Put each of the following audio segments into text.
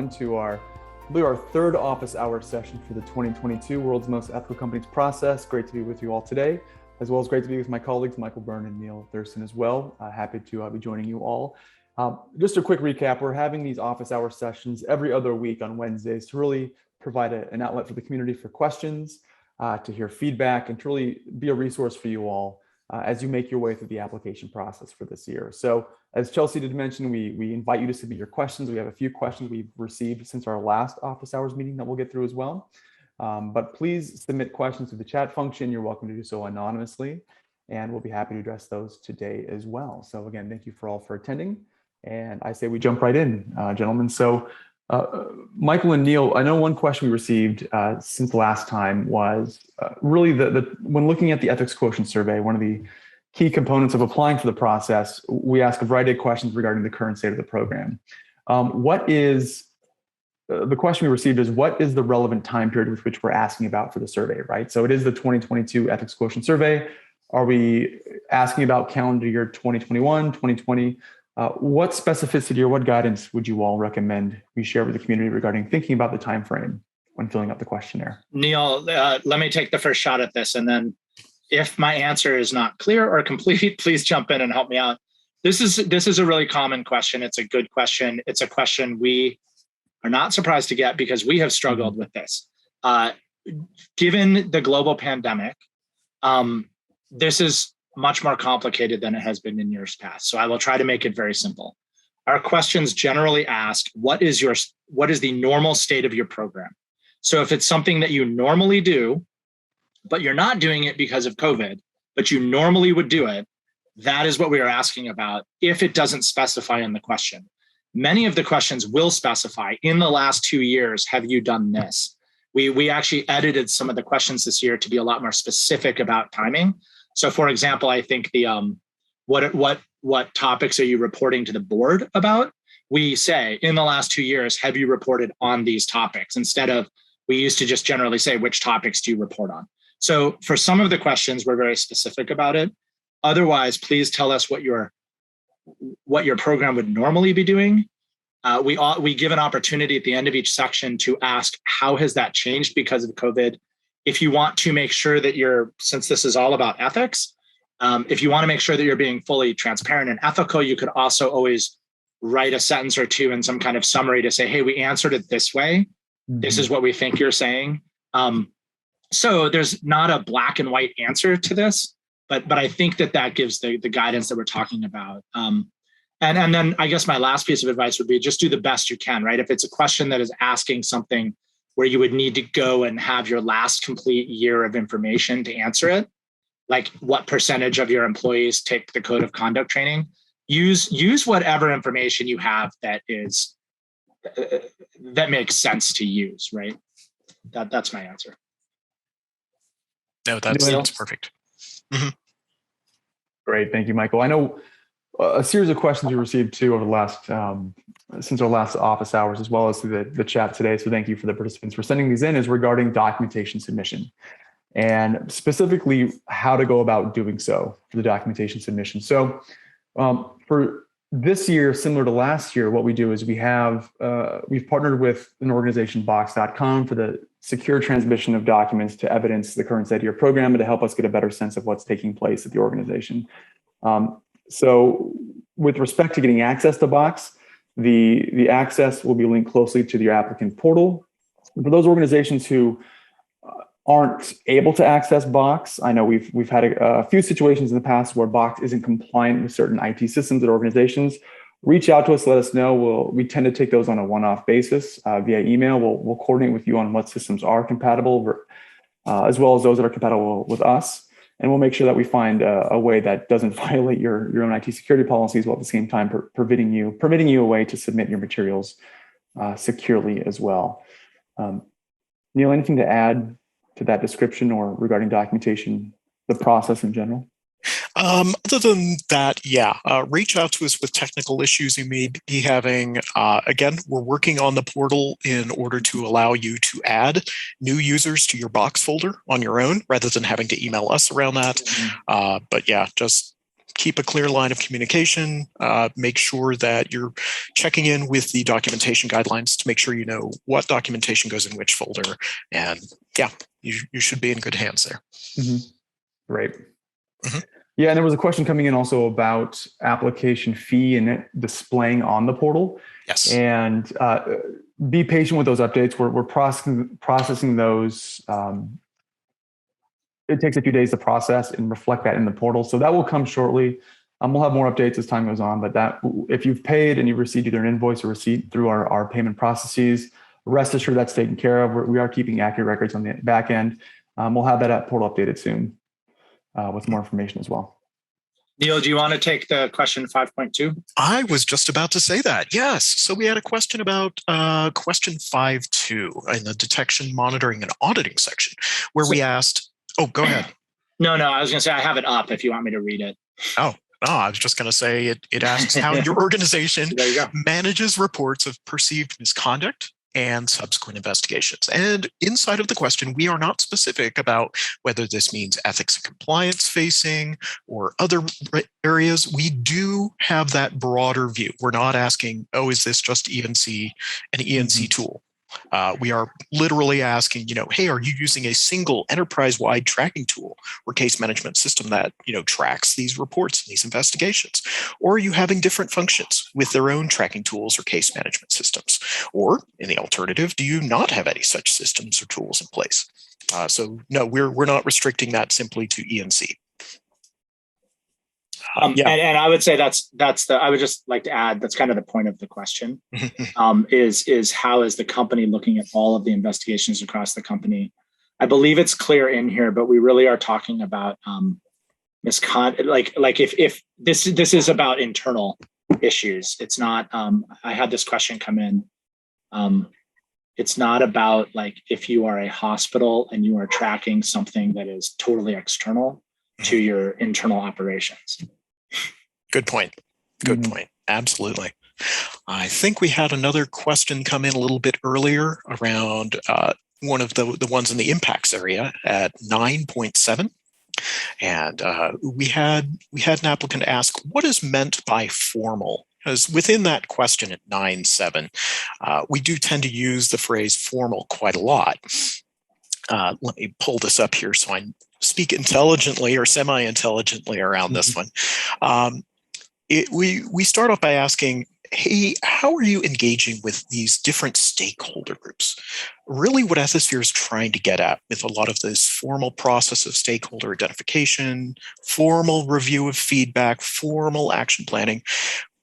everyone, to our third office hour session for the 2022 World's Most Ethical Companies process. Great to be with you all today, as well as great to be with my colleagues, Michael Byrne and Neil Thurston as well. Happy to be joining you all. Just a quick recap, we're having these office hour sessions every other week on Wednesdays to really provide an outlet for the community for questions, to hear feedback, and to really be a resource for you all as you make your way through the application process for this year. So as Chelsea did mention, we invite you to submit your questions. We have a few questions we've received since our last office hours meeting that we'll get through as well. But please submit questions through the chat function. You're welcome to do so anonymously, and we'll be happy to address those today as well. So again, thank you for all for attending. And I say we jump right in, gentlemen. So Michael and Neil, I know one question we received since last time was really when looking at the ethics quotient survey, one of the key components of applying for the process, we ask a variety of questions regarding the current state of the program. The question we received is, what is the relevant time period with which we're asking about for the survey, right? So it is the 2022 ethics quotient survey. Are we asking about calendar year 2021, 2020? What specificity or what guidance would you all recommend we share with the community regarding thinking about the time frame when filling out the questionnaire? Neil, let me take the first shot at this, and then if my answer is not clear or complete, please jump in and help me out. This is a really common question. It's a good question. It's a question we are not surprised to get because we have struggled with this. Given the global pandemic, this is much more complicated than it has been in years past. So I will try to make it very simple. Our questions generally ask, what is the normal state of your program? So if it's something that you normally do, but you're not doing it because of COVID, but you normally would do it, that is what we are asking about if it doesn't specify in the question. Many of the questions will specify, in the last 2 years, have you done this? We actually edited some of the questions this year to be a lot more specific about timing. So for example, I think the what topics are you reporting to the board about? We say, in the last 2 years, have you reported on these topics? Instead of, we used to just generally say, which topics do you report on? So for some of the questions, we're very specific about it. Otherwise, please tell us what your program would normally be doing. We give an opportunity at the end of each section to ask, how has that changed because of COVID? If you want to make sure that since this is all about ethics, if you want to make sure that you're being fully transparent and ethical, you could also always write a sentence or two in some kind of summary to say, hey, we answered it this way. Mm-hmm. This is what we think you're saying. So there's not a black and white answer to this, but I think that gives the guidance that we're talking about. And then I guess my last piece of advice would be just do the best you can, right? If it's a question that is asking something where you would need to go and have your last complete year of information to answer it, like what percentage of your employees take the code of conduct training, use whatever information you have that makes sense to use, right? That's my answer. No, that's perfect. Mm-hmm. Great, thank you, Michael. I know a series of questions we received too over the last since our last office hours, as well as through the chat today. So thank you for the participants for sending these in, is regarding documentation submission, and specifically how to go about doing so for the documentation submission. So for this year, similar to last year, what we do is we've partnered with an organization, box.com, for the secure transmission of documents to evidence the current state of your program and to help us get a better sense of what's taking place at the organization. So with respect to getting access to Box, the access will be linked closely to your applicant portal. For those organizations who aren't able to access Box, I know we've had a few situations in the past where Box isn't compliant with certain IT systems at organizations. Reach out to us, let us know. We tend to take those on a one-off basis via email. We'll coordinate with you on what systems are compatible, as well as those that are compatible with us. And we'll make sure that we find a way that doesn't violate your own IT security policies, while at the same time permitting you a way to submit your materials securely as well. Neil, anything to add to that description or regarding documentation, the process in general? Other than that, reach out to us with technical issues you may be having. Again, we're working on the portal in order to allow you to add new users to your Box folder on your own, rather than having to email us around that. But yeah, just keep a clear line of communication, make sure that you're checking in with the documentation guidelines to make sure you know what documentation goes in which folder. And yeah, you should be in good hands there. Mm-hmm. Great. Mm-hmm. Yeah, and there was a question coming in also about application fee and it displaying on the portal. Yes. And be patient with those updates. We're processing those. It takes a few days to process and reflect that in the portal. So that will come shortly. We'll have more updates as time goes on, but that if you've paid and you've received either an invoice or receipt through our payment processes, rest assured that's taken care of. We are keeping accurate records on the back end. We'll have that portal updated soon with more information as well. Neil, do you want to take the question 5.2? I was just about to say that. Yes. So we had a question about question 5.2 in the detection, monitoring, and auditing section, where we asked, oh, go ahead. No, I was going to say I have it up if you want me to read it. Oh, no, I was just going to say it asks how your organization manages reports of perceived misconduct and subsequent investigations. And inside of the question, we are not specific about whether this means ethics and compliance facing or other areas. We do have that broader view. We're not asking, oh, is this just ENC, an ENC tool? We are literally asking, hey, are you using a single enterprise-wide tracking tool or case management system that, tracks these reports and these investigations? Or are you having different functions with their own tracking tools or case management systems? Or in the alternative, do you not have any such systems or tools in place? So no, we're not restricting that simply to ENC. And I would say I would just like to add, that's kind of the point of the question, is how is the company looking at all of the investigations across the company? I believe it's clear in here, but we really are talking about misconduct. Like if this is about internal issues, it's not, I had this question come in. It's not about like, if you are a hospital and you are tracking something that is totally external to your internal operations. Good point. Good point. Absolutely. I think we had another question come in a little bit earlier around one of the ones in the impacts area at 9.7. And we had an applicant ask, what is meant by formal? Because within that question at 9.7, we do tend to use the phrase formal quite a lot. Let me pull this up here so I speak intelligently or semi-intelligently around this one. We start off by asking, hey, how are you engaging with these different stakeholder groups? Really what Ethisphere is trying to get at with a lot of this formal process of stakeholder identification, formal review of feedback, formal action planning,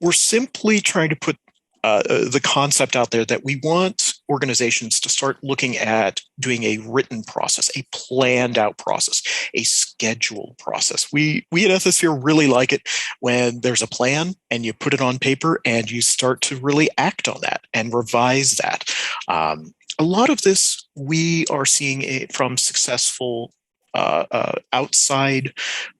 we're simply trying to put the concept out there that we want organizations to start looking at doing a written process, a planned out process, a scheduled process. We at Ethisphere really like it when there's a plan and you put it on paper and you start to really act on that and revise that. A lot of this we are seeing from successful outside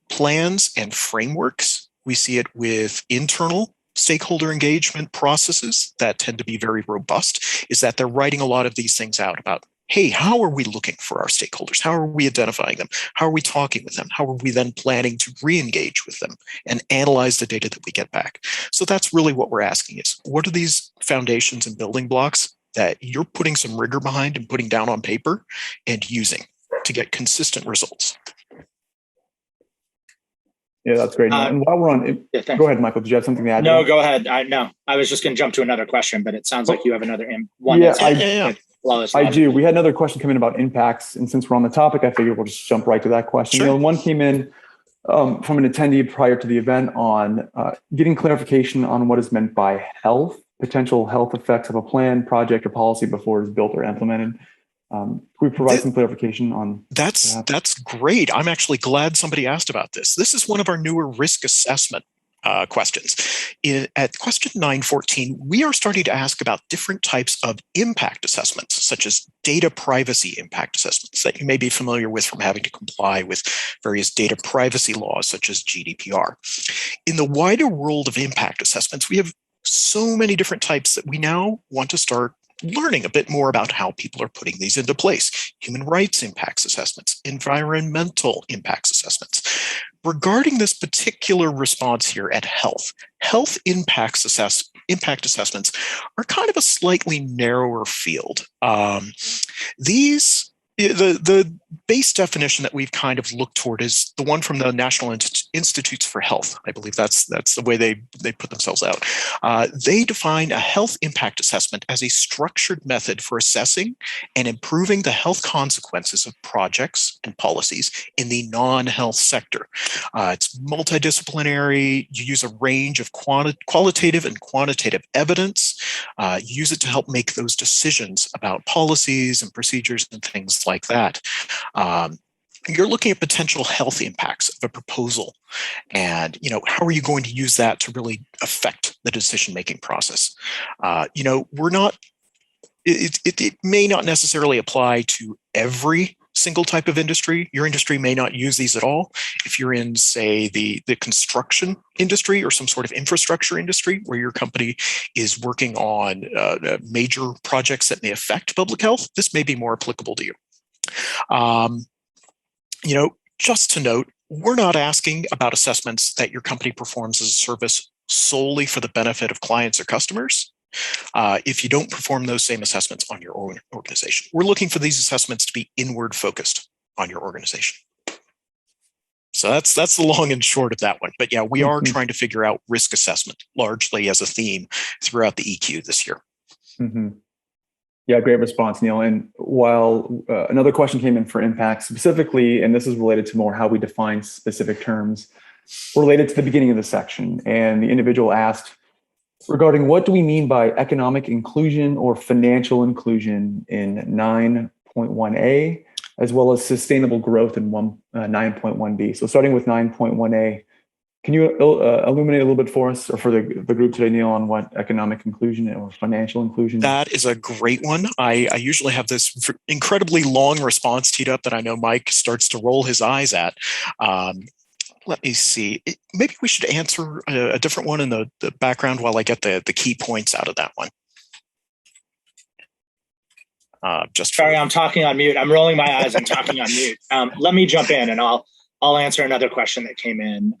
plans and frameworks. We see it with internal stakeholder engagement processes that tend to be very robust, is that they're writing a lot of these things out about, hey, how are we looking for our stakeholders? How are we identifying them? How are we talking with them? How are we then planning to re-engage with them and analyze the data that we get back? So that's really what we're asking is, what are these foundations and building blocks that you're putting some rigor behind and putting down on paper and using to get consistent results? Yeah, that's great. And while we're on, go ahead, Michael. Did you have something to add? No, go ahead. I was just going to jump to another question, but it sounds like you have another one. Yeah, I do. We had another question come in about impacts, and since we're on the topic, I figured we'll just jump right to that question. Sure. One came in from an attendee prior to the event on getting clarification on what is meant by health, potential health effects of a plan, project, or policy before it is built or implemented. Can we provide some clarification on that? That's great. I'm actually glad somebody asked about this. This is one of our newer risk assessment questions. At question 9.14, we are starting to ask about different types of impact assessments, such as data privacy impact assessments that you may be familiar with from having to comply with various data privacy laws, such as GDPR. In the wider world of impact assessments, we have so many different types that we now want to start learning a bit more about how people are putting these into place. Human rights impacts assessments, environmental impacts assessments. Regarding this particular response here at health impact assessments are kind of a slightly narrower field. The base definition that we've kind of looked toward is the one from the National Institutes for Health. I believe that's the way they put themselves out. They define a health impact assessment as a structured method for assessing and improving the health consequences of projects and policies in the non-health sector. It's multidisciplinary. You use a range of qualitative and quantitative evidence. You use it to help make those decisions about policies and procedures and things like that. You're looking at potential health impacts of a proposal, and how are you going to use that to really affect the decision-making process? We're not. It may not necessarily apply to every single type of industry. Your industry may not use these at all. If you're in, say, the construction industry or some sort of infrastructure industry where your company is working on major projects that may affect public health, this may be more applicable to you. Just to note, we're not asking about assessments that your company performs as a service solely for the benefit of clients or customers. If you don't perform those same assessments on your own organization, we're looking for these assessments to be inward focused on your organization. So that's the long and short of that one. But yeah, we are trying to figure out risk assessment largely as a theme throughout the EQ this year. Mm-hmm. Yeah, great response, Neil. And while another question came in for impact specifically, and this is related to more how we define specific terms related to the beginning of the section. And the individual asked regarding what do we mean by economic inclusion or financial inclusion in 9.1a, as well as sustainable growth in 9.1b. So starting with 9.1a, can you illuminate a little bit for us or for the group today, Neil, on what economic inclusion or financial inclusion? That is a great one. I usually have this incredibly long response teed up that I know Mike starts to roll his eyes at. Let me see. Maybe we should answer a different one in the background while I get the key points out of that one. Sorry, I'm talking on mute. I'm rolling my eyes and talking on mute. Let me jump in and I'll answer another question that came in.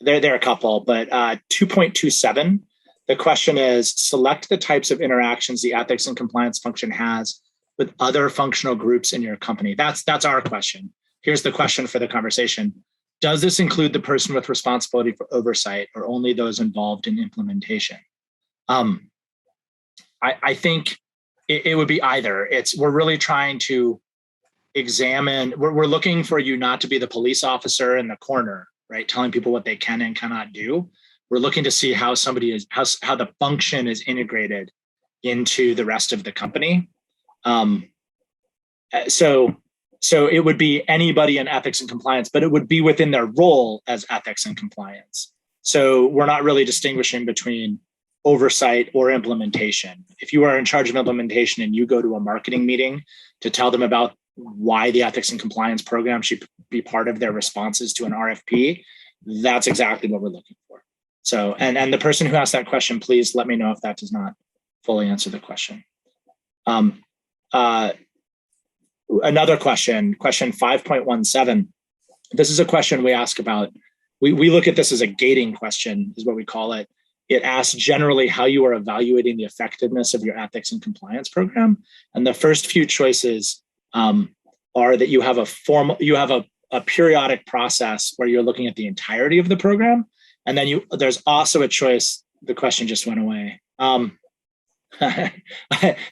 There are a couple, but 2.27, the question is, select the types of interactions the ethics and compliance function has with other functional groups in your company. That's our question. Here's the question for the conversation. Does this include the person with responsibility for oversight or only those involved in implementation? I think it would be either. We're really trying to examine, we're looking for you not to be the police officer in the corner, right? Telling people what they can and cannot do. We're looking to see how how the function is integrated into the rest of the company. So it would be anybody in ethics and compliance, but it would be within their role as ethics and compliance. So we're not really distinguishing between oversight or implementation. If you are in charge of implementation and you go to a marketing meeting to tell them about why the ethics and compliance program should be part of their responses to an RFP, that's exactly what we're looking for. So, and the person who asked that question, please let me know if that does not fully answer the question. Another question 5.17. This is a question we ask about. We look at this as a gating question, is what we call it. It asks generally how you are evaluating the effectiveness of your ethics and compliance program. And the first few choices are that you have a periodic process where you're looking at the entirety of the program. And then there's also a choice. The question just went away.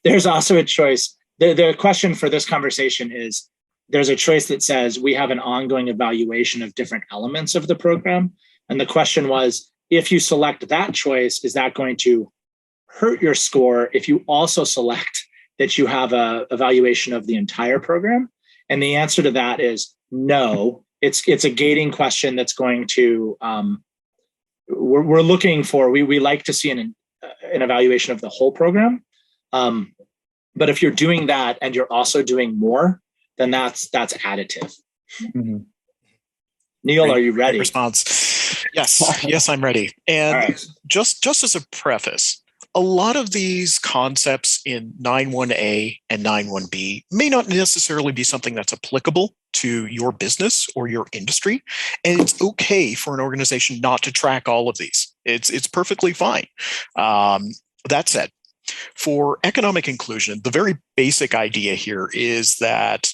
There's also a choice. The question for this conversation is, there's a choice that says we have an ongoing evaluation of different elements of the program. And the question was, if you select that choice, is that going to hurt your score if you also select that you have a evaluation of the entire program? And the answer to that is no. It's a gating question that's going to, we're looking for, we like to see an evaluation of the whole program. But if you're doing that and you're also doing more, then that's additive. Mm-hmm. Neil, are you ready? Great response. Yes, I'm ready. And just as a preface, a lot of these concepts in 91A and 91B may not necessarily be something that's applicable to your business or your industry. And it's okay for an organization not to track all of these. It's perfectly fine. That said, for economic inclusion, the very basic idea here is that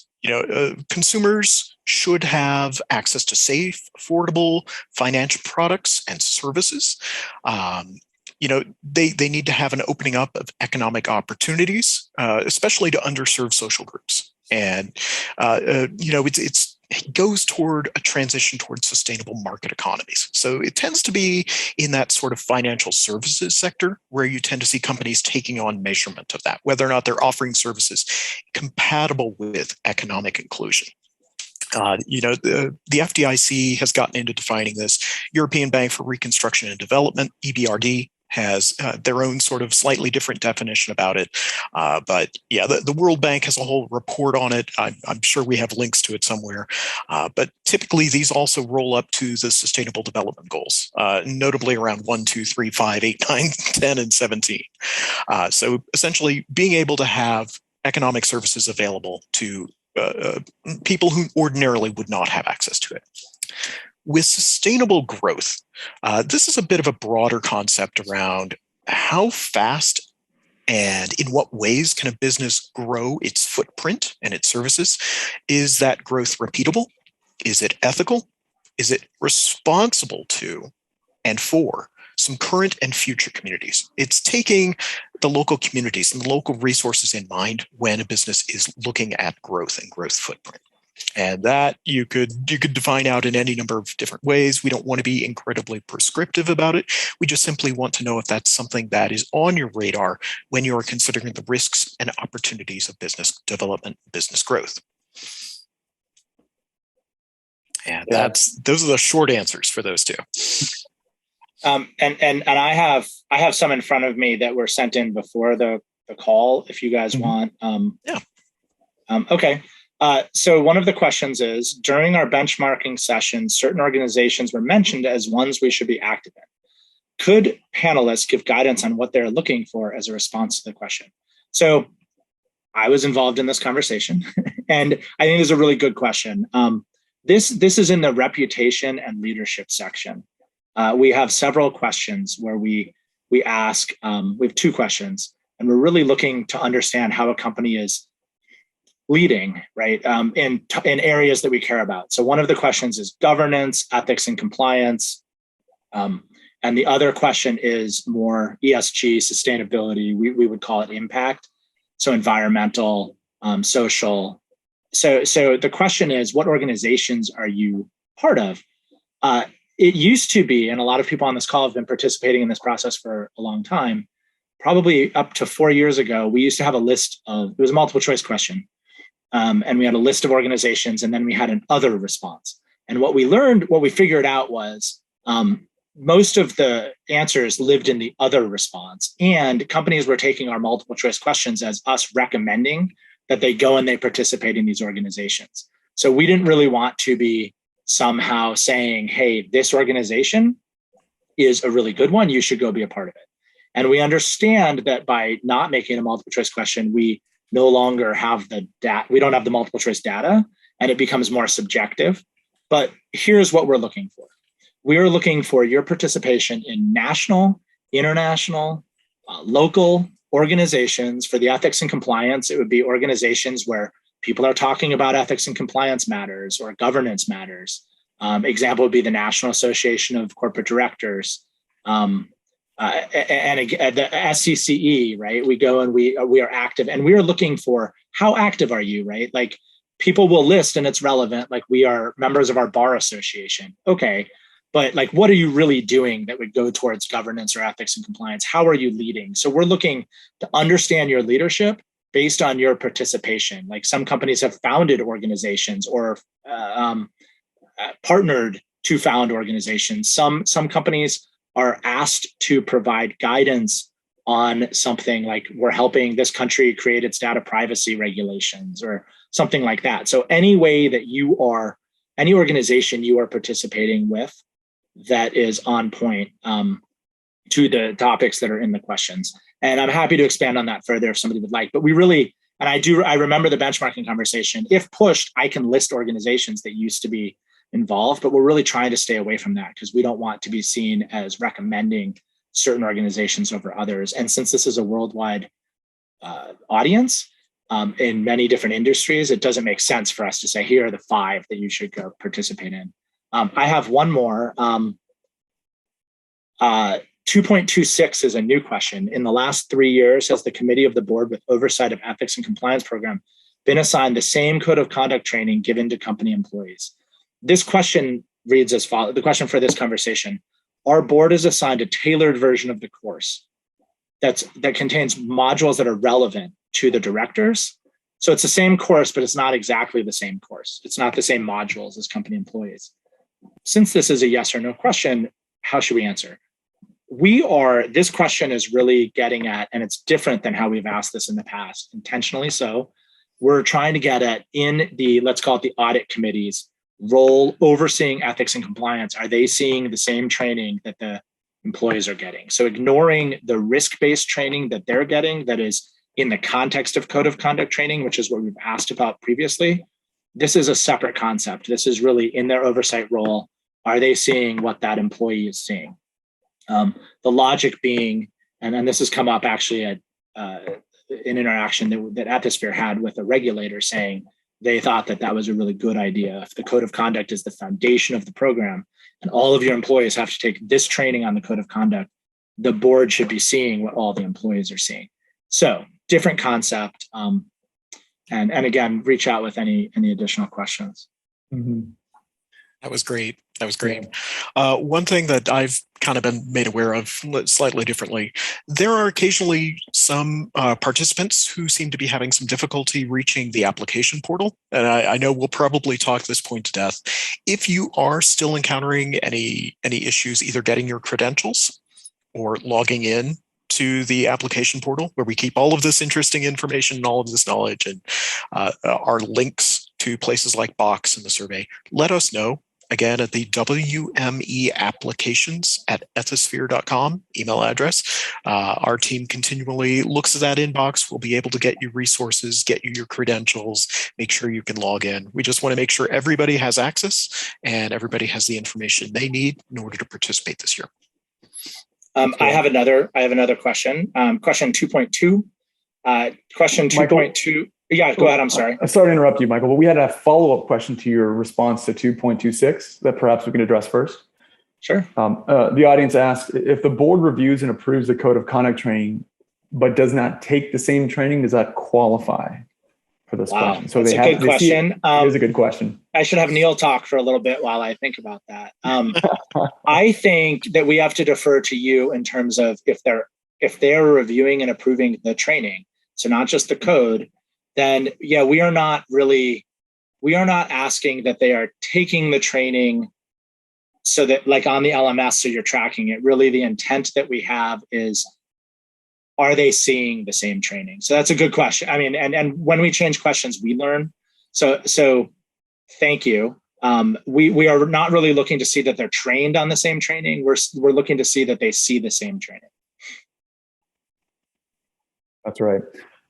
consumers should have access to safe, affordable financial products and services. They need to have an opening up of economic opportunities, especially to underserved social groups. And it goes toward a transition towards sustainable market economies. So it tends to be in that sort of financial services sector where you tend to see companies taking on measurement of that, whether or not they're offering services compatible with economic inclusion. The FDIC has gotten into defining this. European Bank for Reconstruction and Development, EBRD, has their own sort of slightly different definition about it. But yeah, the World Bank has a whole report on it. I'm sure we have links to it somewhere. But typically, these also roll up to the Sustainable Development Goals, notably around 1, 2, 3, 5, 8, 9, 10, and 17. So essentially, being able to have economic services available to people who ordinarily would not have access to it. With sustainable growth, this is a bit of a broader concept around how fast and in what ways can a business grow its footprint and its services. Is that growth repeatable? Is it ethical? Is it responsible to and for some current and future communities? It's taking the local communities and the local resources in mind when a business is looking at growth and growth footprint. And that you could define out in any number of different ways. We don't want to be incredibly prescriptive about it. We just simply want to know if that's something that is on your radar when you're considering the risks and opportunities of business development, business growth. And those are the short answers for those two. And I have some in front of me that were sent in before the call. If you guys want, okay. So one of the questions is, during our benchmarking session, certain organizations were mentioned as ones we should be active in. Could panelists give guidance on what they're looking for as a response to the question? So I was involved in this conversation, and I think it's a really good question. This is in the reputation and leadership section. We have several questions where we ask, we have 2 questions, and we're really looking to understand how a company is leading, right, in areas that we care about. So one of the questions is governance, ethics, and compliance. And the other question is more ESG, sustainability. We would call it impact. So environmental, social. So the question is, what organizations are you part of? It used to be, and a lot of people on this call have been participating in this process for a long time, probably up to 4 years ago, we used to have a list of, it was a multiple choice question. And we had a list of organizations, and then we had an other response. And what we figured out was most of the answers lived in the other response, and companies were taking our multiple choice questions as us recommending that they go and they participate in these organizations. So we didn't really want to be somehow saying, hey, this organization is a really good one, you should go be a part of it. And we understand that by not making a multiple choice question, we no longer have the data. We don't have the multiple choice data, and it becomes more subjective. But here's what we're looking for. We are looking for your participation in national, international, local organizations. For the ethics and compliance, it would be organizations where people are talking about ethics and compliance matters or governance matters. Example would be the National Association of Corporate Directors. And the SCCE, right? We go and we are active, and we are looking for, how active are you, right? Like, people will list and it's relevant, like we are members of our bar association. Okay, but like, what are you really doing that would go towards governance or ethics and compliance? How are you leading? So we're looking to understand your leadership based on your participation. Like, some companies have founded organizations or partnered to found organizations. Some companies are asked to provide guidance on something, like we're helping this country create its data privacy regulations or something like that. So any way that any organization you are participating with that is on point, to the topics that are in the questions. And I'm happy to expand on that further if somebody would like. But we really, and I remember the benchmarking conversation. If pushed, I can list organizations that used to be involved, but we're really trying to stay away from that because we don't want to be seen as recommending certain organizations over others. And since this is a worldwide audience in many different industries, it doesn't make sense for us to say, here are the 5 that you should go participate in. I have one more. 2.26 is a new question. In the last 3 years, has the committee of the board with oversight of ethics and compliance program been assigned the same code of conduct training given to company employees? This question reads as follows. The question for this conversation: our board is assigned a tailored version of the course that contains modules that are relevant to the directors. So it's the same course, but it's not exactly the same course. It's not the same modules as company employees. Since this is a yes or no question, how should we answer? This question is really getting at, and it's different than how we've asked this in the past, intentionally so. We're trying to get at, in the, let's call it the audit committee's role overseeing ethics and compliance, are they seeing the same training that the employees are getting? So ignoring the risk-based training that they're getting that is in the context of code of conduct training, which is what we've asked about previously, this is a separate concept. This is really in their oversight role. Are they seeing what that employee is seeing? The logic being, and this has come up actually at an interaction that Ethisphere had with a regulator, saying they thought that was a really good idea. If the code of conduct is the foundation of the program and all of your employees have to take this training on the code of conduct, the board should be seeing what all the employees are seeing. So different concept. And again, reach out with any additional questions. Mm-hmm. That was great. That was great. One thing that I've kind of been made aware of slightly differently, there are occasionally some participants who seem to be having some difficulty reaching the application portal. And I know we'll probably talk this point to death. If you are still encountering any issues, either getting your credentials or logging in to the application portal, where we keep all of this interesting information and all of this knowledge and our links to places like Box and the survey, let us know. Again, at the wmeapplications@ethisphere.com email address. Our team continually looks at that inbox. We'll be able to get you resources, get you your credentials, make sure you can log in. We just want to make sure everybody has access and everybody has the information they need in order to participate this year. I have another question. Question 2.2. Question 2.2. Yeah, go ahead. I'm sorry. Sorry to interrupt you, Michael, but we had a follow-up question to your response to 2.26 that perhaps we can address first. Sure. The audience asked, if the board reviews and approves the code of conduct training, but does not take the same training, does that qualify for this question? So that's a good question. It is a good question. I should have Neil talk for a little bit while I think about that. I think that we have to defer to you in terms of if they're reviewing and approving the training, so not just the code, then yeah, we are not asking that they are taking the training so that, like on the LMS, so you're tracking it. Really, the intent that we have is, are they seeing the same training? So that's a good question. I mean, and when we change questions, we learn. So thank you. We are not really looking to see that they're trained on the same training. We're looking to see that they see the same training. That's right.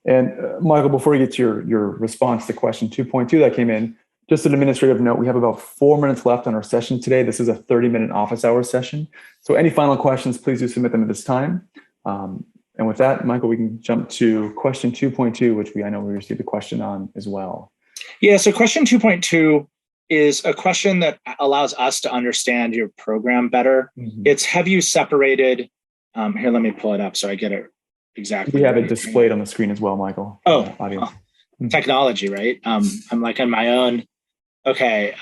And Michael, before we get to your response to question 2.2 that came in, just an administrative note, we have about 4 minutes left on our session today. This is a 30-minute office hours session. So any final questions, please do submit them at this time. And with that, Michael, we can jump to question 2.2, which I know we received a question on as well. Yeah, so question 2.2 is a question that allows us to understand your program better. Mm-hmm. It's, have you separated, here, let me pull it up so I get it exactly. We have it displayed on the screen as well, Michael. Audience. Technology, right? I'm like on my own. Okay,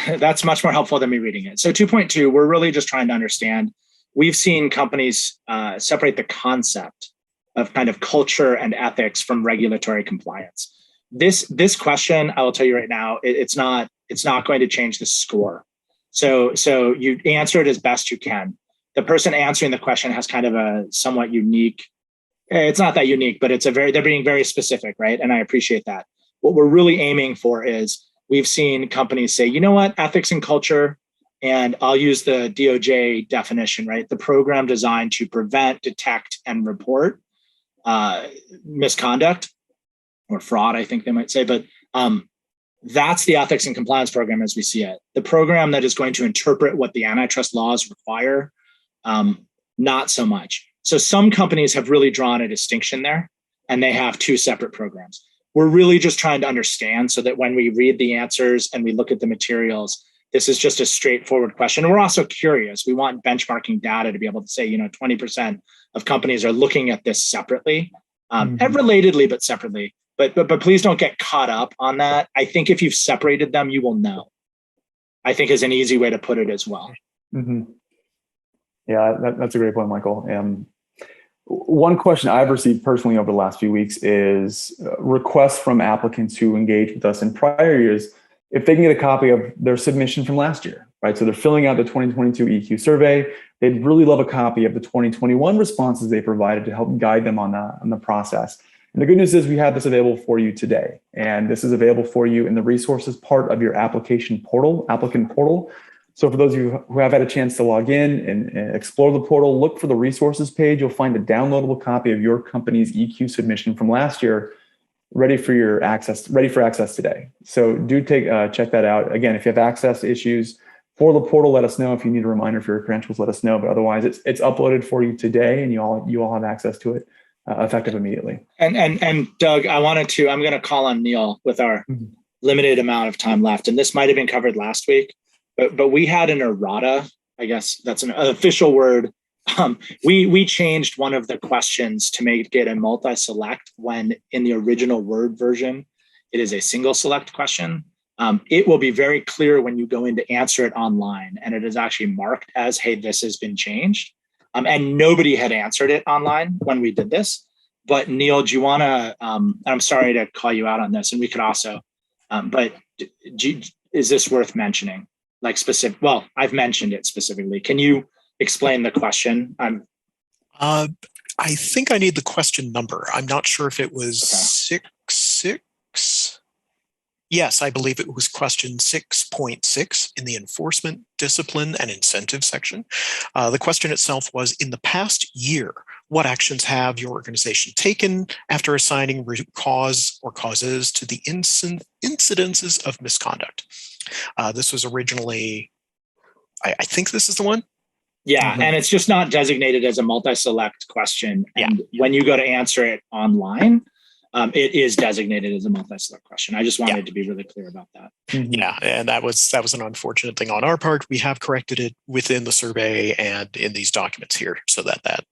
that's much more helpful than me reading it. So 2.2, we're really just trying to understand. We've seen companies separate the concept of kind of culture and ethics from regulatory compliance. This question, I will tell you right now, it's not going to change the score. So you answer it as best you can. The person answering the question has kind of a somewhat unique, it's not that unique, but they're being very specific, right? And I appreciate that. What we're really aiming for is, we've seen companies say, you know what, ethics and culture, And I'll use the DOJ definition, right? The program designed to prevent, detect, and report misconduct or fraud, I think they might say. But that's the ethics and compliance program as we see it. The program that is going to interpret what the antitrust laws require, not so much. So some companies have really drawn a distinction there, and they have two separate programs. We're really just trying to understand so that when we read the answers and we look at the materials, this is just a straightforward question. And we're also curious. We want benchmarking data to be able to say, 20% of companies are looking at this separately, and relatedly, but separately. But please don't get caught up on that. I think if you've separated them, you will know, I think is an easy way to put it as well. Mm-hmm. Yeah, that's a great point, Michael. One question I've received personally over the last few weeks is requests from applicants who engaged with us in prior years, if they can get a copy of their submission from last year, right? So they're filling out the 2022 EQ survey. They'd really love a copy of the 2021 responses they provided to help guide them on the process. And the good news is we have this available for you today. And this is available for you in the resources part of your applicant portal. So for those of you who have had a chance to log in and explore the portal, look for the resources page. You'll find a downloadable copy of your company's EQ submission from last year, ready for access today. So do check that out. Again, if you have access issues for the portal, let us know. If you need a reminder for your credentials, let us know. But otherwise, it's uploaded for you today, and you all have access to it effective immediately. And Doug, I'm going to call on Neil with our limited amount of time left. And this might have been covered last week, but we had an errata. I guess that's an official word. We changed one of the questions to make it a multi-select when in the original Word version, it is a single select question. It will be very clear when you go in to answer it online, and it is actually marked as, hey, this has been changed. And nobody had answered it online when we did this. But Neil, do you want to, I'm sorry to call you out on this, and we could also, but is this worth mentioning? Like specific, well, I've mentioned it specifically. Can you explain the question? I think I need the question number. I'm not sure if it was 6.6. Yes, I believe it was question 6.6 in the enforcement, discipline, and incentive section. The question itself was, in the past year, what actions have your organization taken after assigning root cause or causes to the incidences of misconduct? This was originally, I think this is the one. Yeah, and it's just not designated as a multi-select question. And when you go to answer it online, it is designated as a multi-select question. I just wanted to be really clear about that. Yeah, and that was an unfortunate thing on our part. We have corrected it within the survey and in these documents here, so that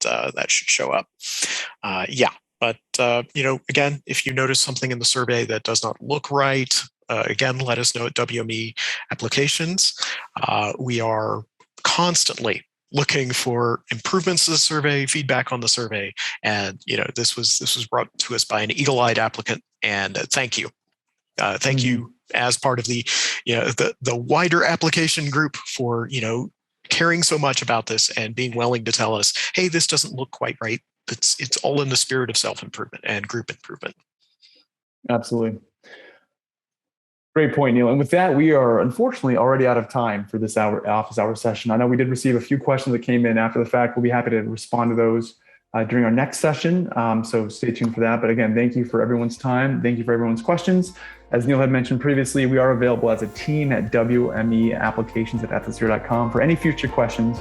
should show up. But again, if you notice something in the survey that does not look right, again, let us know at WME Applications. We are constantly looking for improvements to the survey, feedback on the survey, and this was brought to us by an eagle-eyed applicant, and thank you, you as part of the the wider application group for caring so much about this and being willing to tell us, hey, this doesn't look quite right. It's all in the spirit of self-improvement and group improvement. Absolutely. Great point, Neil. And with that, we are unfortunately already out of time for this office hour session. I know we did receive a few questions that came in after the fact. We'll be happy to respond to those during our next session. So stay tuned for that. But again, thank you for everyone's time. Thank you for everyone's questions. As Neil had mentioned previously, we are available as a team at WME Applications at ethisphere.com for any future questions.